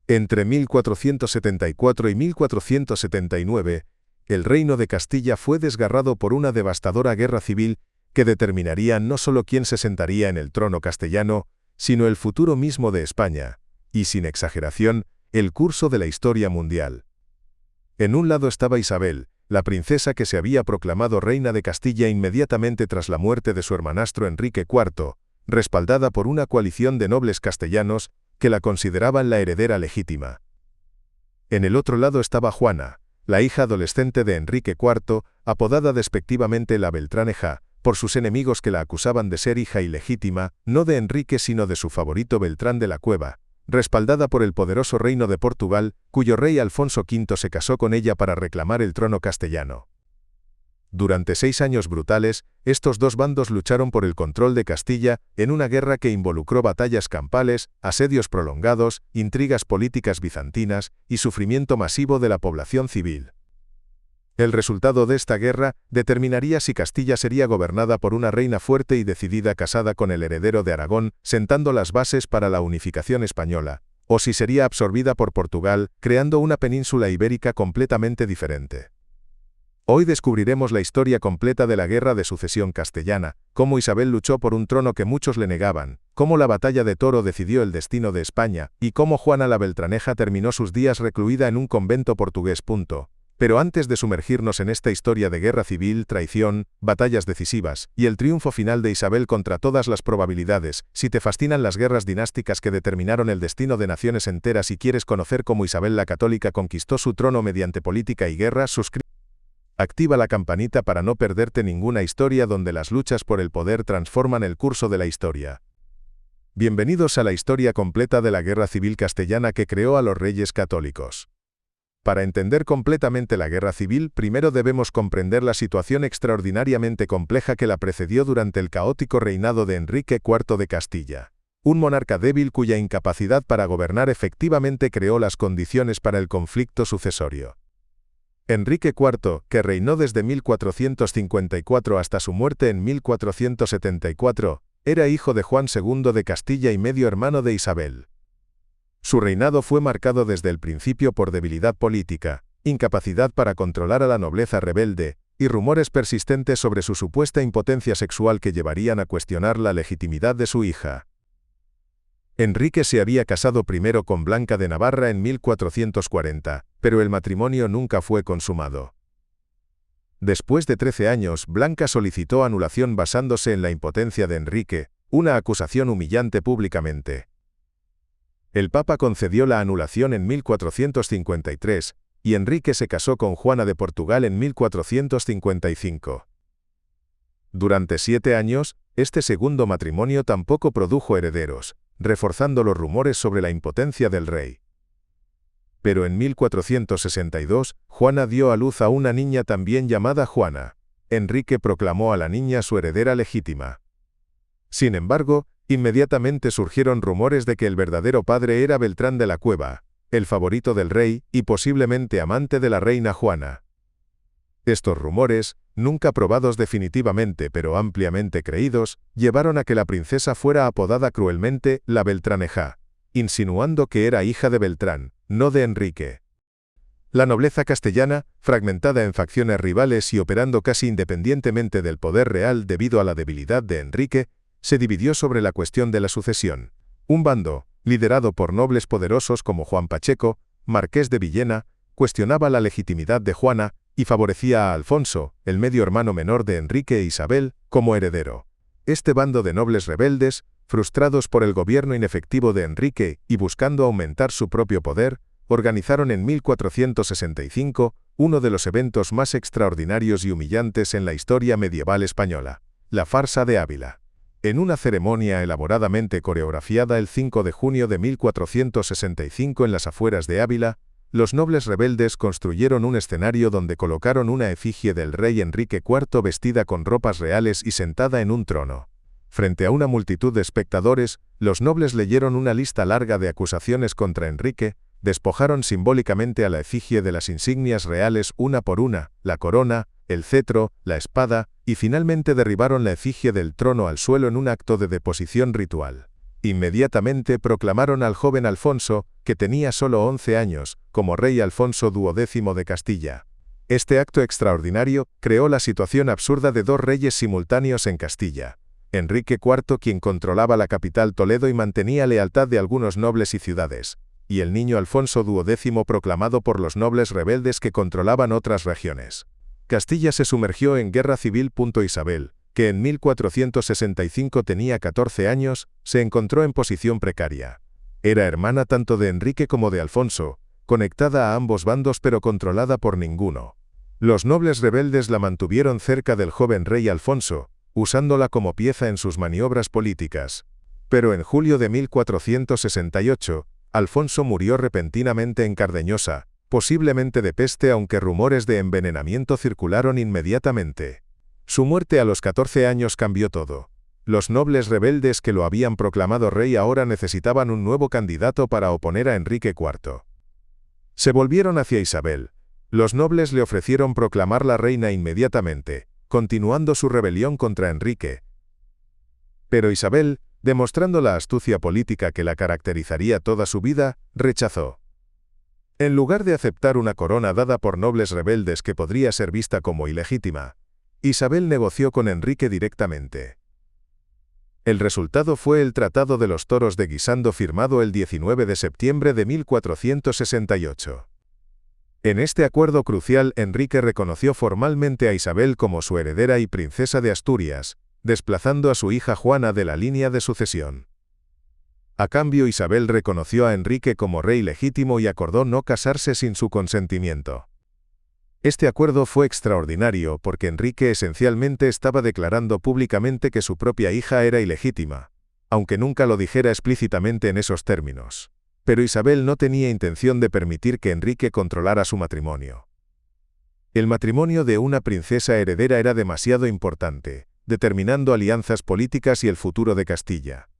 Entre 1474 y 1479, el reino de Castilla fue desgarrado por una devastadora guerra civil que determinaría no solo quién se sentaría en el trono castellano, sino el futuro mismo de España, y sin exageración, el curso de la historia mundial. En un lado estaba Isabel, la princesa que se había proclamado reina de Castilla inmediatamente tras la muerte de su hermanastro Enrique IV, respaldada por una coalición de nobles castellanos que la consideraban la heredera legítima. En el otro lado estaba Juana, la hija adolescente de Enrique IV, apodada despectivamente la Beltraneja, por sus enemigos que la acusaban de ser hija ilegítima, no de Enrique sino de su favorito Beltrán de la Cueva, respaldada por el poderoso reino de Portugal, cuyo rey Alfonso V se casó con ella para reclamar el trono castellano. Durante 6 años brutales, estos dos bandos lucharon por el control de Castilla, en una guerra que involucró batallas campales, asedios prolongados, intrigas políticas bizantinas y sufrimiento masivo de la población civil. El resultado de esta guerra determinaría si Castilla sería gobernada por una reina fuerte y decidida casada con el heredero de Aragón, sentando las bases para la unificación española, o si sería absorbida por Portugal, creando una península ibérica completamente diferente. Hoy descubriremos la historia completa de la Guerra de Sucesión Castellana, cómo Isabel luchó por un trono que muchos le negaban, cómo la batalla de Toro decidió el destino de España, y cómo Juana la Beltraneja terminó sus días recluida en un convento portugués. Pero antes de sumergirnos en esta historia de guerra civil, traición, batallas decisivas, y el triunfo final de Isabel contra todas las probabilidades, si te fascinan las guerras dinásticas que determinaron el destino de naciones enteras y quieres conocer cómo Isabel la Católica conquistó su trono mediante política y guerra, activa la campanita para no perderte ninguna historia donde las luchas por el poder transforman el curso de la historia. Bienvenidos a la historia completa de la Guerra Civil Castellana que creó a los Reyes Católicos. Para entender completamente la Guerra Civil, primero debemos comprender la situación extraordinariamente compleja que la precedió durante el caótico reinado de Enrique IV de Castilla. Un monarca débil cuya incapacidad para gobernar efectivamente creó las condiciones para el conflicto sucesorio. Enrique IV, que reinó desde 1454 hasta su muerte en 1474, era hijo de Juan II de Castilla y medio hermano de Isabel. Su reinado fue marcado desde el principio por debilidad política, incapacidad para controlar a la nobleza rebelde, y rumores persistentes sobre su supuesta impotencia sexual que llevarían a cuestionar la legitimidad de su hija. Enrique se había casado primero con Blanca de Navarra en 1440, pero el matrimonio nunca fue consumado. Después de 13 años, Blanca solicitó anulación basándose en la impotencia de Enrique, una acusación humillante públicamente. El Papa concedió la anulación en 1453, y Enrique se casó con Juana de Portugal en 1455. Durante 7 años, este segundo matrimonio tampoco produjo herederos, reforzando los rumores sobre la impotencia del rey. Pero en 1462, Juana dio a luz a una niña también llamada Juana. Enrique proclamó a la niña su heredera legítima. Sin embargo, inmediatamente surgieron rumores de que el verdadero padre era Beltrán de la Cueva, el favorito del rey y posiblemente amante de la reina Juana. Estos rumores, nunca probados definitivamente pero ampliamente creídos, llevaron a que la princesa fuera apodada cruelmente la Beltraneja, insinuando que era hija de Beltrán, no de Enrique. La nobleza castellana, fragmentada en facciones rivales y operando casi independientemente del poder real debido a la debilidad de Enrique, se dividió sobre la cuestión de la sucesión. Un bando, liderado por nobles poderosos como Juan Pacheco, marqués de Villena, cuestionaba la legitimidad de Juana, y favorecía a Alfonso, el medio hermano menor de Enrique e Isabel, como heredero. Este bando de nobles rebeldes, frustrados por el gobierno inefectivo de Enrique y buscando aumentar su propio poder, organizaron en 1465 uno de los eventos más extraordinarios y humillantes en la historia medieval española, la farsa de Ávila. En una ceremonia elaboradamente coreografiada el 5 de junio de 1465 en las afueras de Ávila, los nobles rebeldes construyeron un escenario donde colocaron una efigie del rey Enrique IV vestida con ropas reales y sentada en un trono. Frente a una multitud de espectadores, los nobles leyeron una lista larga de acusaciones contra Enrique, despojaron simbólicamente a la efigie de las insignias reales una por una, la corona, el cetro, la espada, y finalmente derribaron la efigie del trono al suelo en un acto de deposición ritual. Inmediatamente proclamaron al joven Alfonso, que tenía solo 11 años, como rey Alfonso XII de Castilla. Este acto extraordinario creó la situación absurda de dos reyes simultáneos en Castilla. Enrique IV, quien controlaba la capital Toledo y mantenía lealtad de algunos nobles y ciudades, y el niño Alfonso XII proclamado por los nobles rebeldes que controlaban otras regiones. Castilla se sumergió en guerra civil. Isabel, que en 1465 tenía 14 años, se encontró en posición precaria. Era hermana tanto de Enrique como de Alfonso, conectada a ambos bandos pero controlada por ninguno. Los nobles rebeldes la mantuvieron cerca del joven rey Alfonso, usándola como pieza en sus maniobras políticas. Pero en julio de 1468, Alfonso murió repentinamente en Cardeñosa, posiblemente de peste, aunque rumores de envenenamiento circularon inmediatamente. Su muerte a los 14 años cambió todo. Los nobles rebeldes que lo habían proclamado rey ahora necesitaban un nuevo candidato para oponer a Enrique IV. Se volvieron hacia Isabel. Los nobles le ofrecieron proclamarla reina inmediatamente, continuando su rebelión contra Enrique. Pero Isabel, demostrando la astucia política que la caracterizaría toda su vida, rechazó. En lugar de aceptar una corona dada por nobles rebeldes que podría ser vista como ilegítima, Isabel negoció con Enrique directamente. El resultado fue el Tratado de los Toros de Guisando firmado el 19 de septiembre de 1468. En este acuerdo crucial, Enrique reconoció formalmente a Isabel como su heredera y princesa de Asturias, desplazando a su hija Juana de la línea de sucesión. A cambio, Isabel reconoció a Enrique como rey legítimo y acordó no casarse sin su consentimiento. Este acuerdo fue extraordinario porque Enrique esencialmente estaba declarando públicamente que su propia hija era ilegítima, aunque nunca lo dijera explícitamente en esos términos. Pero Isabel no tenía intención de permitir que Enrique controlara su matrimonio. El matrimonio de una princesa heredera era demasiado importante, determinando alianzas políticas y el futuro de Castilla.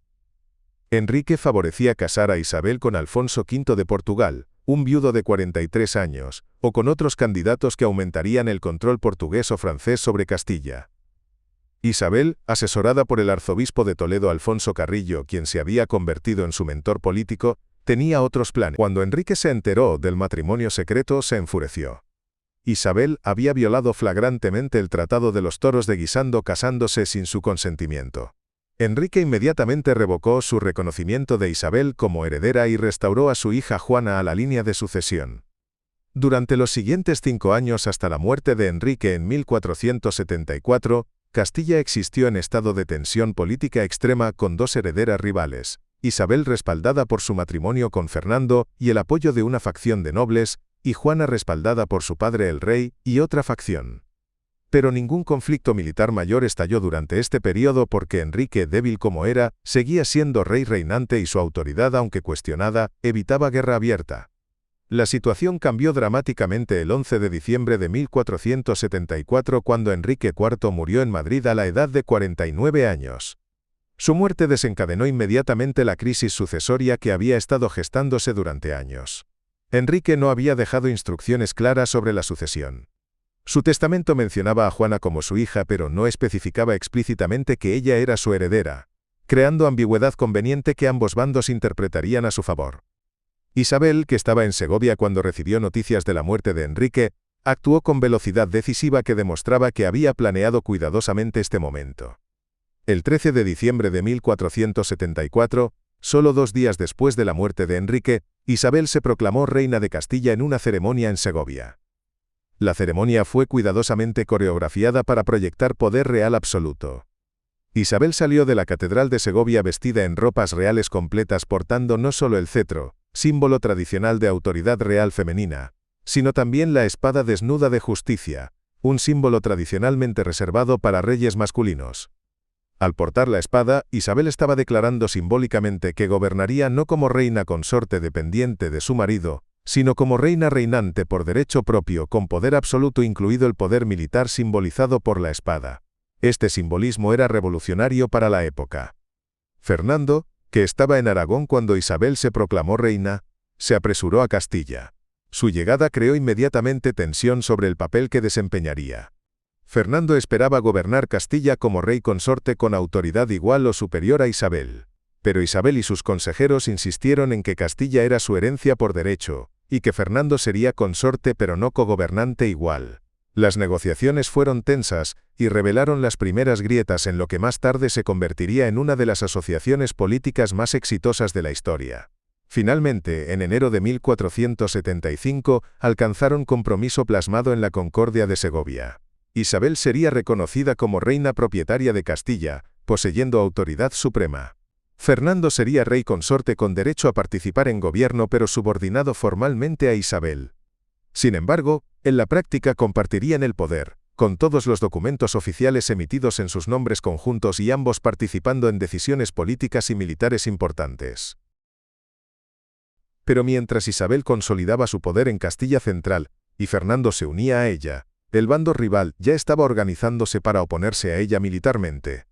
Enrique favorecía casar a Isabel con Alfonso V de Portugal, un viudo de 43 años, o con otros candidatos que aumentarían el control portugués o francés sobre Castilla. Isabel, asesorada por el arzobispo de Toledo Alfonso Carrillo, quien se había convertido en su mentor político, tenía otros planes. Cuando Enrique se enteró del matrimonio secreto, se enfureció. Isabel había violado flagrantemente el Tratado de los Toros de Guisando casándose sin su consentimiento. Enrique inmediatamente revocó su reconocimiento de Isabel como heredera y restauró a su hija Juana a la línea de sucesión. Durante los siguientes 5 años hasta la muerte de Enrique en 1474, Castilla existió en estado de tensión política extrema con dos herederas rivales, Isabel respaldada por su matrimonio con Fernando y el apoyo de una facción de nobles, y Juana respaldada por su padre el rey y otra facción. Pero ningún conflicto militar mayor estalló durante este periodo porque Enrique, débil como era, seguía siendo rey reinante y su autoridad, aunque cuestionada, evitaba guerra abierta. La situación cambió dramáticamente el 11 de diciembre de 1474 cuando Enrique IV murió en Madrid a la edad de 49 años. Su muerte desencadenó inmediatamente la crisis sucesoria que había estado gestándose durante años. Enrique no había dejado instrucciones claras sobre la sucesión. Su testamento mencionaba a Juana como su hija pero no especificaba explícitamente que ella era su heredera, creando ambigüedad conveniente que ambos bandos interpretarían a su favor. Isabel, que estaba en Segovia cuando recibió noticias de la muerte de Enrique, actuó con velocidad decisiva que demostraba que había planeado cuidadosamente este momento. El 13 de diciembre de 1474, solo 2 días después de la muerte de Enrique, Isabel se proclamó reina de Castilla en una ceremonia en Segovia. La ceremonia fue cuidadosamente coreografiada para proyectar poder real absoluto. Isabel salió de la Catedral de Segovia vestida en ropas reales completas portando no solo el cetro, símbolo tradicional de autoridad real femenina, sino también la espada desnuda de justicia, un símbolo tradicionalmente reservado para reyes masculinos. Al portar la espada, Isabel estaba declarando simbólicamente que gobernaría no como reina consorte dependiente de su marido, sino como reina reinante por derecho propio con poder absoluto incluido el poder militar simbolizado por la espada. Este simbolismo era revolucionario para la época. Fernando, que estaba en Aragón cuando Isabel se proclamó reina, se apresuró a Castilla. Su llegada creó inmediatamente tensión sobre el papel que desempeñaría. Fernando esperaba gobernar Castilla como rey consorte con autoridad igual o superior a Isabel. Pero Isabel y sus consejeros insistieron en que Castilla era su herencia por derecho, y que Fernando sería consorte pero no cogobernante igual. Las negociaciones fueron tensas, y revelaron las primeras grietas en lo que más tarde se convertiría en una de las asociaciones políticas más exitosas de la historia. Finalmente, en enero de 1475, alcanzaron compromiso plasmado en la Concordia de Segovia. Isabel sería reconocida como reina propietaria de Castilla, poseyendo autoridad suprema. Fernando sería rey consorte con derecho a participar en gobierno pero subordinado formalmente a Isabel. Sin embargo, en la práctica compartirían el poder, con todos los documentos oficiales emitidos en sus nombres conjuntos y ambos participando en decisiones políticas y militares importantes. Pero mientras Isabel consolidaba su poder en Castilla Central, y Fernando se unía a ella, el bando rival ya estaba organizándose para oponerse a ella militarmente.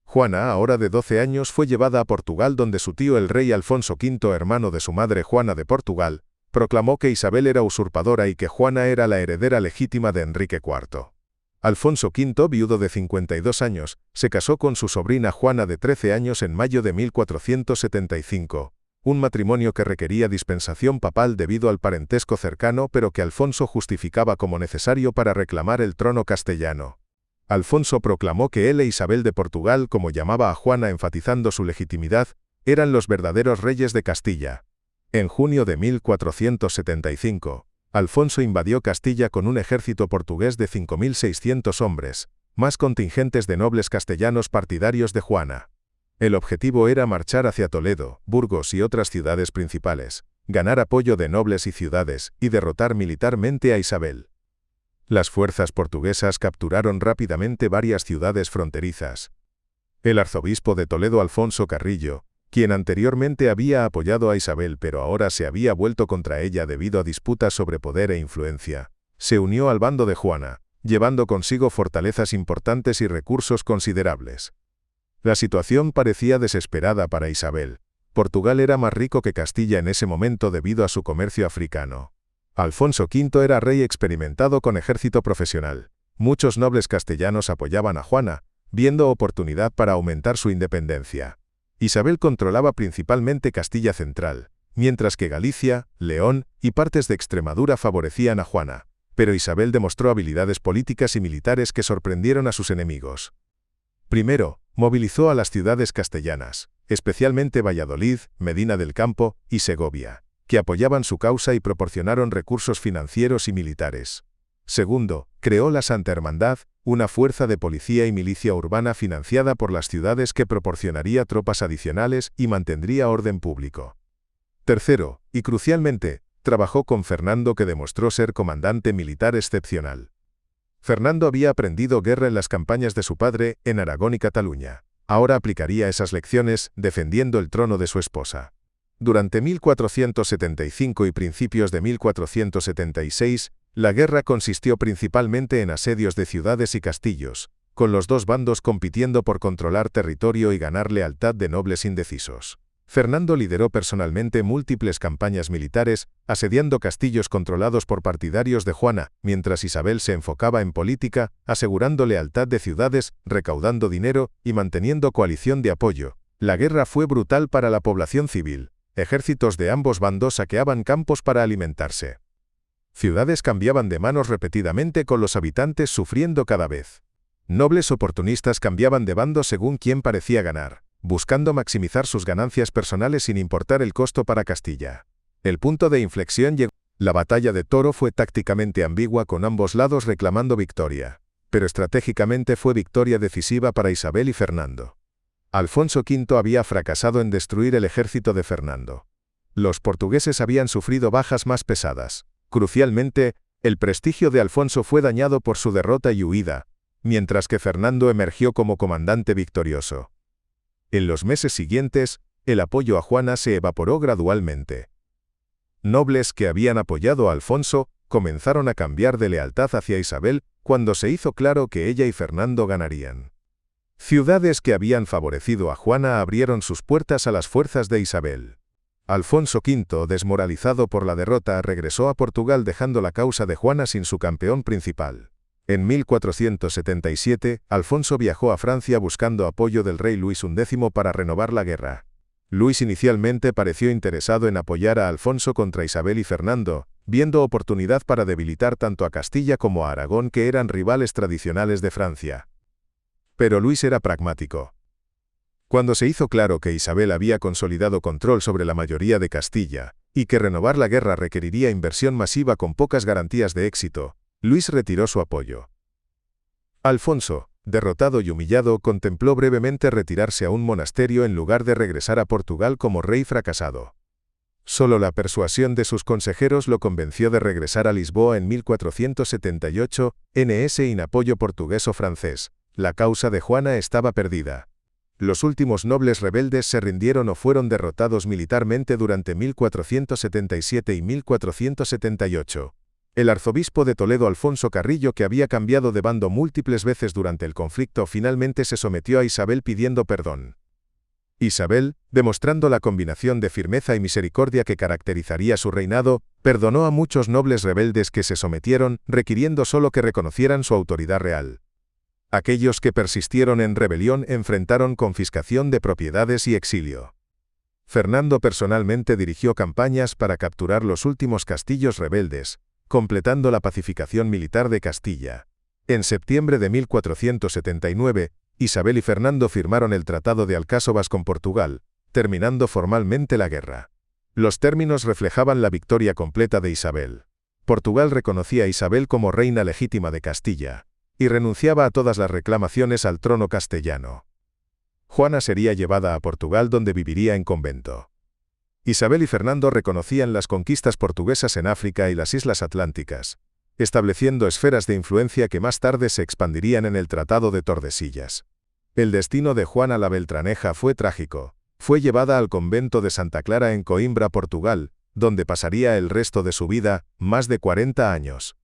Juana, ahora de 12 años, fue llevada a Portugal donde su tío el rey Alfonso V, hermano de su madre Juana de Portugal, proclamó que Isabel era usurpadora y que Juana era la heredera legítima de Enrique IV. Alfonso V, viudo de 52 años, se casó con su sobrina Juana de 13 años en mayo de 1475, un matrimonio que requería dispensación papal debido al parentesco cercano pero que Alfonso justificaba como necesario para reclamar el trono castellano. Alfonso proclamó que él e Isabel de Portugal, como llamaba a Juana enfatizando su legitimidad, eran los verdaderos reyes de Castilla. En junio de 1475, Alfonso invadió Castilla con un ejército portugués de 5.600 hombres, más contingentes de nobles castellanos partidarios de Juana. El objetivo era marchar hacia Toledo, Burgos y otras ciudades principales, ganar apoyo de nobles y ciudades, y derrotar militarmente a Isabel. Las fuerzas portuguesas capturaron rápidamente varias ciudades fronterizas. El arzobispo de Toledo Alfonso Carrillo, quien anteriormente había apoyado a Isabel pero ahora se había vuelto contra ella debido a disputas sobre poder e influencia, se unió al bando de Juana, llevando consigo fortalezas importantes y recursos considerables. La situación parecía desesperada para Isabel. Portugal era más rico que Castilla en ese momento debido a su comercio africano. Alfonso V era rey experimentado con ejército profesional. Muchos nobles castellanos apoyaban a Juana, viendo oportunidad para aumentar su independencia. Isabel controlaba principalmente Castilla Central, mientras que Galicia, León y partes de Extremadura favorecían a Juana, pero Isabel demostró habilidades políticas y militares que sorprendieron a sus enemigos. Primero, movilizó a las ciudades castellanas, especialmente Valladolid, Medina del Campo y Segovia, que apoyaban su causa y proporcionaron recursos financieros y militares. Segundo, creó la Santa Hermandad, una fuerza de policía y milicia urbana financiada por las ciudades que proporcionaría tropas adicionales y mantendría orden público. Tercero, y crucialmente, trabajó con Fernando que demostró ser comandante militar excepcional. Fernando había aprendido guerra en las campañas de su padre, en Aragón y Cataluña. Ahora aplicaría esas lecciones, defendiendo el trono de su esposa. Durante 1475 y principios de 1476, la guerra consistió principalmente en asedios de ciudades y castillos, con los dos bandos compitiendo por controlar territorio y ganar lealtad de nobles indecisos. Fernando lideró personalmente múltiples campañas militares, asediando castillos controlados por partidarios de Juana, mientras Isabel se enfocaba en política, asegurando lealtad de ciudades, recaudando dinero y manteniendo coalición de apoyo. La guerra fue brutal para la población civil. Ejércitos de ambos bandos saqueaban campos para alimentarse. Ciudades cambiaban de manos repetidamente con los habitantes sufriendo cada vez. Nobles oportunistas cambiaban de bando según quién parecía ganar, buscando maximizar sus ganancias personales sin importar el costo para Castilla. El punto de inflexión llegó. La batalla de Toro fue tácticamente ambigua con ambos lados reclamando victoria, pero estratégicamente fue victoria decisiva para Isabel y Fernando. Alfonso V había fracasado en destruir el ejército de Fernando. Los portugueses habían sufrido bajas más pesadas. Crucialmente, el prestigio de Alfonso fue dañado por su derrota y huida, mientras que Fernando emergió como comandante victorioso. En los meses siguientes, el apoyo a Juana se evaporó gradualmente. Nobles que habían apoyado a Alfonso comenzaron a cambiar de lealtad hacia Isabel cuando se hizo claro que ella y Fernando ganarían. Ciudades que habían favorecido a Juana abrieron sus puertas a las fuerzas de Isabel. Alfonso V, desmoralizado por la derrota, regresó a Portugal dejando la causa de Juana sin su campeón principal. En 1477, Alfonso viajó a Francia buscando apoyo del rey Luis XI para renovar la guerra. Luis inicialmente pareció interesado en apoyar a Alfonso contra Isabel y Fernando, viendo oportunidad para debilitar tanto a Castilla como a Aragón, que eran rivales tradicionales de Francia. Pero Luis era pragmático. Cuando se hizo claro que Isabel había consolidado control sobre la mayoría de Castilla, y que renovar la guerra requeriría inversión masiva con pocas garantías de éxito, Luis retiró su apoyo. Alfonso, derrotado y humillado, contempló brevemente retirarse a un monasterio en lugar de regresar a Portugal como rey fracasado. Solo la persuasión de sus consejeros lo convenció de regresar a Lisboa en 1478, sin apoyo portugués o francés. La causa de Juana estaba perdida. Los últimos nobles rebeldes se rindieron o fueron derrotados militarmente durante 1477 y 1478. El arzobispo de Toledo, Alfonso Carrillo, que había cambiado de bando múltiples veces durante el conflicto, finalmente se sometió a Isabel pidiendo perdón. Isabel, demostrando la combinación de firmeza y misericordia que caracterizaría su reinado, perdonó a muchos nobles rebeldes que se sometieron, requiriendo solo que reconocieran su autoridad real. Aquellos que persistieron en rebelión enfrentaron confiscación de propiedades y exilio. Fernando personalmente dirigió campañas para capturar los últimos castillos rebeldes, completando la pacificación militar de Castilla. En septiembre de 1479, Isabel y Fernando firmaron el Tratado de Alcáçovas con Portugal, terminando formalmente la guerra. Los términos reflejaban la victoria completa de Isabel. Portugal reconocía a Isabel como reina legítima de Castilla, y renunciaba a todas las reclamaciones al trono castellano. Juana sería llevada a Portugal, donde viviría en convento. Isabel y Fernando reconocían las conquistas portuguesas en África y las islas atlánticas, estableciendo esferas de influencia que más tarde se expandirían en el Tratado de Tordesillas. El destino de Juana la Beltraneja fue trágico. Fue llevada al convento de Santa Clara en Coimbra, Portugal, donde pasaría el resto de su vida, más de 40 años.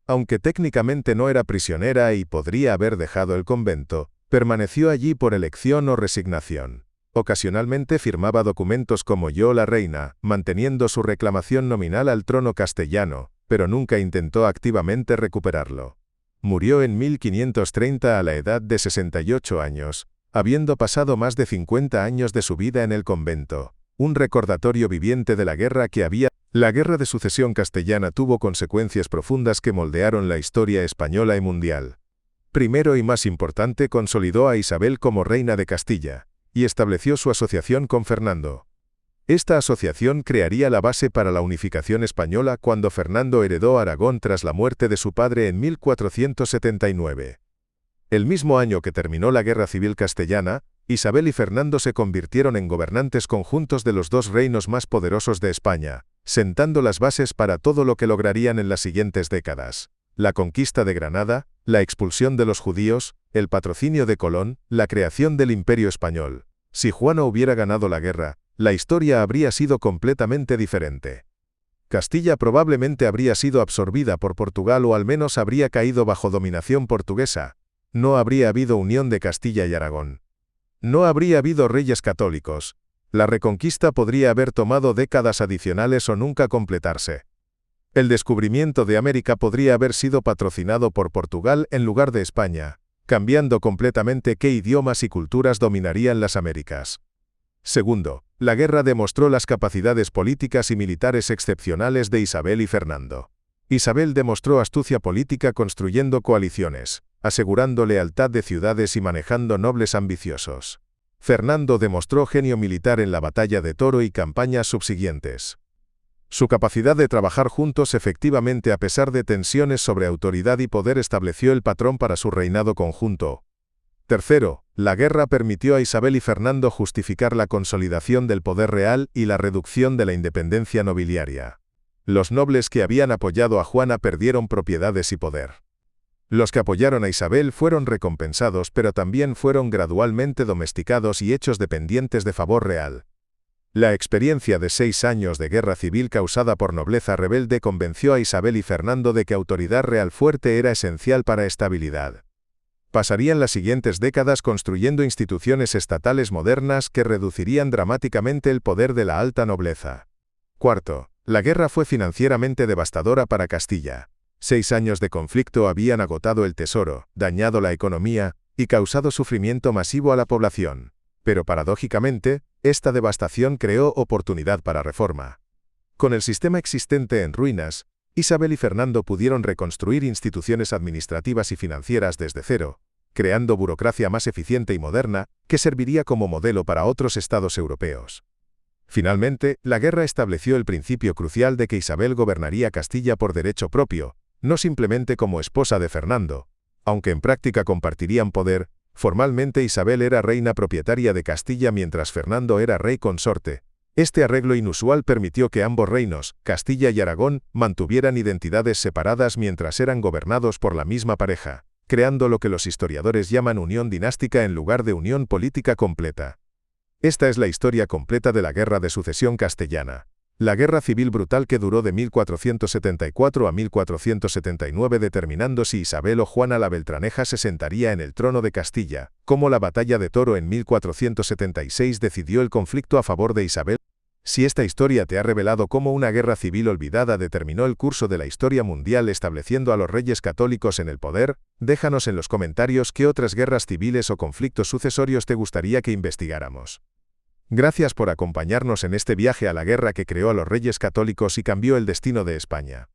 Aunque técnicamente no era prisionera y podría haber dejado el convento, permaneció allí por elección o resignación. Ocasionalmente firmaba documentos como Yo la Reina, manteniendo su reclamación nominal al trono castellano, pero nunca intentó activamente recuperarlo. Murió en 1530 a la edad de 68 años, habiendo pasado más de 50 años de su vida en el convento, un recordatorio viviente de la guerra que había. La Guerra de Sucesión Castellana tuvo consecuencias profundas que moldearon la historia española y mundial. Primero y más importante, consolidó a Isabel como reina de Castilla, y estableció su asociación con Fernando. Esta asociación crearía la base para la unificación española cuando Fernando heredó Aragón tras la muerte de su padre en 1479. El mismo año que terminó la Guerra Civil Castellana, Isabel y Fernando se convirtieron en gobernantes conjuntos de los dos reinos más poderosos de España, sentando las bases para todo lo que lograrían en las siguientes décadas: la conquista de Granada, la expulsión de los judíos, el patrocinio de Colón, la creación del Imperio Español. Si Juana hubiera ganado la guerra, la historia habría sido completamente diferente. Castilla probablemente habría sido absorbida por Portugal o al menos habría caído bajo dominación portuguesa. No habría habido unión de Castilla y Aragón. No habría habido reyes católicos. La reconquista podría haber tomado décadas adicionales o nunca completarse. El descubrimiento de América podría haber sido patrocinado por Portugal en lugar de España, cambiando completamente qué idiomas y culturas dominarían las Américas. Segundo, la guerra demostró las capacidades políticas y militares excepcionales de Isabel y Fernando. Isabel demostró astucia política construyendo coaliciones, asegurando lealtad de ciudades y manejando nobles ambiciosos. Fernando demostró genio militar en la batalla de Toro y campañas subsiguientes. Su capacidad de trabajar juntos efectivamente a pesar de tensiones sobre autoridad y poder estableció el patrón para su reinado conjunto. Tercero, la guerra permitió a Isabel y Fernando justificar la consolidación del poder real y la reducción de la independencia nobiliaria. Los nobles que habían apoyado a Juana perdieron propiedades y poder. Los que apoyaron a Isabel fueron recompensados, pero también fueron gradualmente domesticados y hechos dependientes de favor real. La experiencia de 6 años de guerra civil causada por nobleza rebelde convenció a Isabel y Fernando de que autoridad real fuerte era esencial para estabilidad. Pasarían las siguientes décadas construyendo instituciones estatales modernas que reducirían dramáticamente el poder de la alta nobleza. Cuarto, la guerra fue financieramente devastadora para Castilla. 6 años de conflicto habían agotado el tesoro, dañado la economía y causado sufrimiento masivo a la población. Pero paradójicamente, esta devastación creó oportunidad para reforma. Con el sistema existente en ruinas, Isabel y Fernando pudieron reconstruir instituciones administrativas y financieras desde cero, creando burocracia más eficiente y moderna, que serviría como modelo para otros estados europeos. Finalmente, la guerra estableció el principio crucial de que Isabel gobernaría Castilla por derecho propio, no simplemente como esposa de Fernando. Aunque en práctica compartirían poder, formalmente Isabel era reina propietaria de Castilla mientras Fernando era rey consorte. Este arreglo inusual permitió que ambos reinos, Castilla y Aragón, mantuvieran identidades separadas mientras eran gobernados por la misma pareja, creando lo que los historiadores llaman unión dinástica en lugar de unión política completa. Esta es la historia completa de la Guerra de Sucesión Castellana. La guerra civil brutal que duró de 1474 a 1479 determinando si Isabel o Juana la Beltraneja se sentaría en el trono de Castilla, como la batalla de Toro en 1476 decidió el conflicto a favor de Isabel. Si esta historia te ha revelado cómo una guerra civil olvidada determinó el curso de la historia mundial estableciendo a los reyes católicos en el poder, déjanos en los comentarios qué otras guerras civiles o conflictos sucesorios te gustaría que investigáramos. Gracias por acompañarnos en este viaje a la guerra que creó a los reyes católicos y cambió el destino de España.